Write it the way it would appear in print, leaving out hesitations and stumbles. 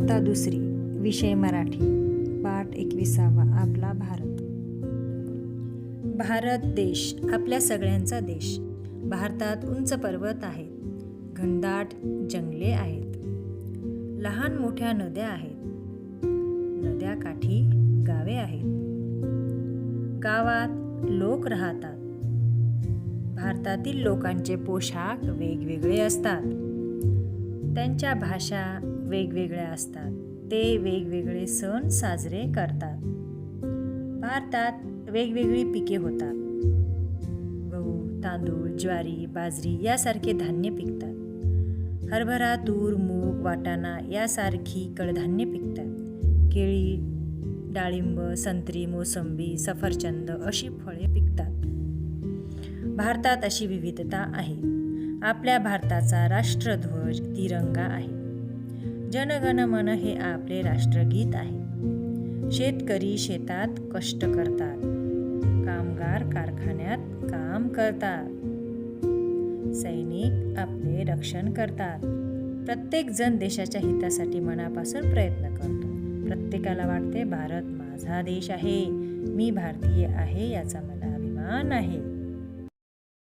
इयत्ता 2री, विषय मराठी, पाठ 21. आपला भारत. भारत देश आपल्या सगळ्यांचा देश. भारतात उंच पर्वत आहेत, घनदाट जंगले आहेत, लहान मोठ्या नद्या आहेत, नद्याकाठी गावे आहेत, गावात लोक राहतात. भारतातील लोकांचे पोशाख वेगवेगळे असतात, त्यांच्या भाषा वेगवेगळ्या असतात, ते वेगवेगळे सण साजरे करतात. भारतात वेगवेगळी पिके होतात. गहू, तांदूळ, ज्वारी, बाजरी यासारखे धान्य पिकतात. हरभरा, तूर, मूग, वाटाणा यासारखी कडधान्य पिकतात. केळी, डाळिंब, संत्री, मोसंबी, सफरचंद अशी फळे पिकतात. भारतात अशी विविधता आहे. आपल्या भारताचा राष्ट्रध्वज तिरंगा आहे. जन गण मन हे आपले राष्ट्रगीत आहे. शेतकरी शेतात कष्ट करतात, कामगार कारखान्यात काम करतात, सैनिक आपले रक्षण करतात. प्रत्येक जण देशाच्या हितासाठी मनापासून प्रयत्न करतो. प्रत्येकाला वाटते भारत माझा देश आहे, मी भारतीय आहे, याचा मला अभिमान आहे.